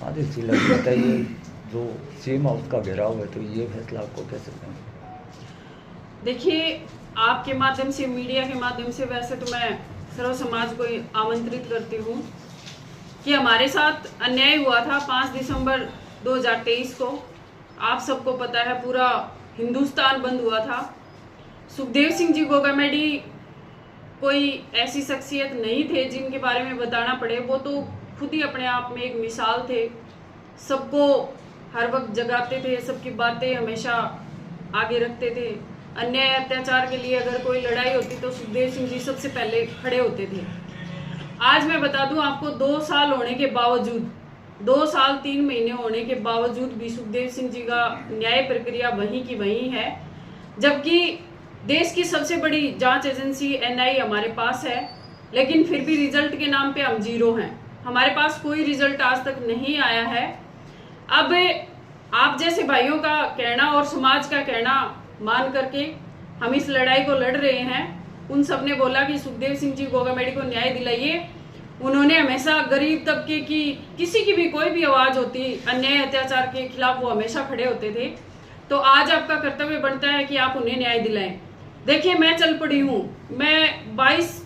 हाँ जी, सी लग बताइए, जो सीएम हाउस का घेराव है, तो ये फैसला आपको कैसे लें? देखिए, आपके माध्यम से, मीडिया के माध्यम से, वैसे तो मैं सर्व समाज को आमंत्रित करती हूँ कि हमारे साथ अन्याय हुआ था 5 दिसंबर 2023 को। आप सबको पता है, पूरा हिंदुस्तान बंद हुआ था। सुखदेव सिंह जी गोगामेडी कोई ऐसी शख्सियत नहीं थे जिनके बारे में बताना पड़े। वो तो खुद ही अपने आप में एक मिसाल थे। सबको हर वक्त जगाते थे, सबकी बातें हमेशा आगे रखते थे। अन्याय अत्याचार के लिए अगर कोई लड़ाई होती तो सुखदेव सिंह जी सबसे पहले खड़े होते थे। आज मैं बता दूं आपको, 2 साल होने के बावजूद, 2 साल 3 महीने होने के बावजूद भी सुखदेव सिंह जी का न्याय प्रक्रिया वहीं की वहीं है। जबकि देश की सबसे बड़ी जांच एजेंसी एनआईए हमारे पास है, लेकिन फिर भी रिजल्ट के नाम पे हम जीरो हैं। हमारे पास कोई रिजल्ट आज तक नहीं आया है। अब आप जैसे भाइयों का कहना और समाज का कहना मान करके हम इस लड़ाई को लड़ रहे हैं। उन सब ने बोला कि सुखदेव सिंह जी गोगामेडी को न्याय दिलाइए। उन्होंने हमेशा गरीब तबके की, किसी की भी कोई भी आवाज होती अन्याय अत्याचार के खिलाफ, वो हमेशा खड़े होते थे। तो आज आपका कर्तव्य बनता है कि आप उन्हें न्याय दिलाएं। देखिए, मैं चल पड़ी हूँ। मैं 22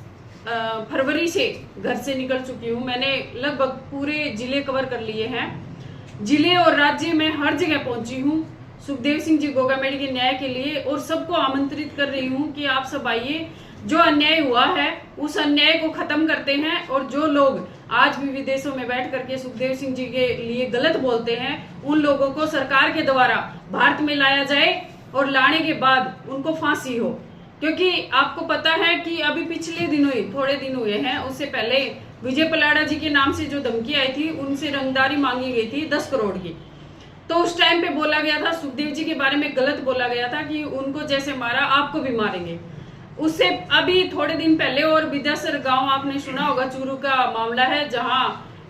फरवरी से घर से निकल चुकी हूँ। मैंने लगभग पूरे जिले कवर कर लिए हैं। जिले और राज्य में हर जगह पहुंची हूँ सुखदेव सिंह जी गोगामेडी के न्याय के लिए, और सबको आमंत्रित कर रही हूँ कि आप सब आइए। जो अन्याय हुआ है उस अन्याय को खत्म करते हैं, और जो लोग आज भी विदेशों में बैठ करके सुखदेव सिंह जी के लिए गलत बोलते हैं, उन लोगों को सरकार के द्वारा भारत में लाया जाए और लाने के बाद उनको फांसी हो। क्योंकि आपको पता है कि अभी पिछले दिनों ही, थोड़े दिन हुए हैं, उससे पहले विजय पलाड़ा जी के नाम से जो धमकी आई थी, उनसे रंगदारी मांगी गई थी 10 करोड़ की। तो उस टाइम पे बोला गया था, सुखदेव जी के बारे में गलत बोला गया था कि उनको जैसे मारा आपको भी मारेंगे। उससे अभी थोड़े दिन पहले और विद्यासर गांव, आपने सुना होगा, चूरू का मामला है, जहां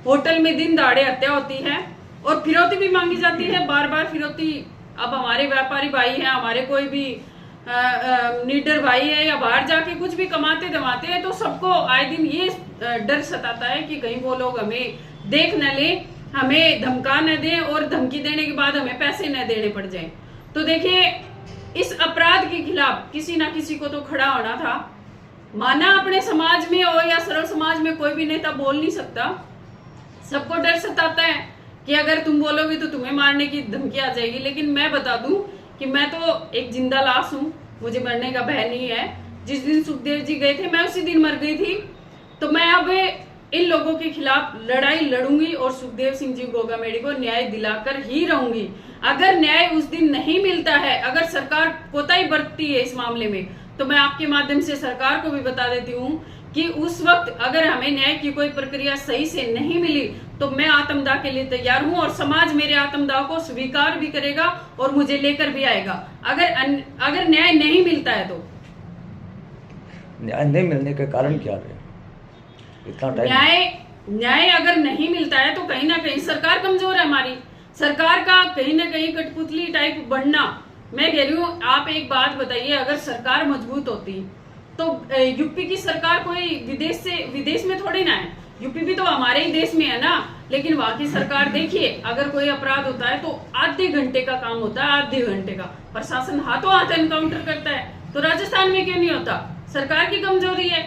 होटल में दिन दहाड़े हत्या होती है और फिरौती भी मांगी जाती है, बार बार फिरौती। अब हमारे व्यापारी भाई हैं, हमारे कोई भी नीडर भाई है, या बाहर जाके कुछ भी कमाते दमाते हैं, तो सबको आए दिन ये डर सताता है कि कहीं वो लोग हमें देख न ले, हमें धमका न दें, और धमकी देने के बाद हमें पैसे न देने पड़ जाएं। तो देखिए, इस अपराध के खिलाफ किसी ना किसी को तो खड़ा होना था। माना अपने समाज में हो या सरल समाज में, कोई भी नेता बोल नहीं सकता। सबको डर सताता है कि अगर तुम बोलोगे तो तुम्हें मारने की धमकी आ जाएगी। लेकिन मैं बता दूं कि मैं तो एक जिंदा लाश हूं, मुझे मरने का भय नहीं है। जिस दिन सुखदेव जी गए थे, मैं उसी दिन मर गई थी। तो मैं अब इन लोगों के खिलाफ लड़ाई लड़ूंगी और सुखदेव सिंह जी गोगामेडी को न्याय दिलाकर ही रहूंगी। अगर न्याय उस दिन नहीं मिलता है, अगर सरकार कोताही बरतती है इस मामले में, तो मैं आपके माध्यम से सरकार को भी बता देती हूँ कि उस वक्त अगर हमें न्याय की कोई प्रक्रिया सही से नहीं मिली, तो मैं आत्मदाह के लिए तैयार हूं, और समाज मेरे आत्मदाह को स्वीकार भी करेगा और मुझे लेकर भी आएगा। अगर न्याय नहीं मिलता है तो। न्याय नहीं मिलने के कारण क्या रहे इतना टाइम? न्याय अगर नहीं मिलता है तो कहीं ना कहीं सरकार कमजोर है हमारी। सरकार का कहीं ना कहीं कठपुतली टाइप बनना। मैं कह रही हूँ, आप एक बात बताइए, अगर सरकार मजबूत होती तो यूपी की सरकार कोई विदेश में थोड़ी ना है। यूपी भी तो हमारे ही देश में है ना। लेकिन वहां की सरकार देखिए, अगर कोई अपराध होता है तो आधे घंटे का काम होता है, आधे घंटे का। प्रशासन हाथों हाथ एनकाउंटर करता है। तो राजस्थान में क्यों नहीं होता? सरकार की कमजोरी है।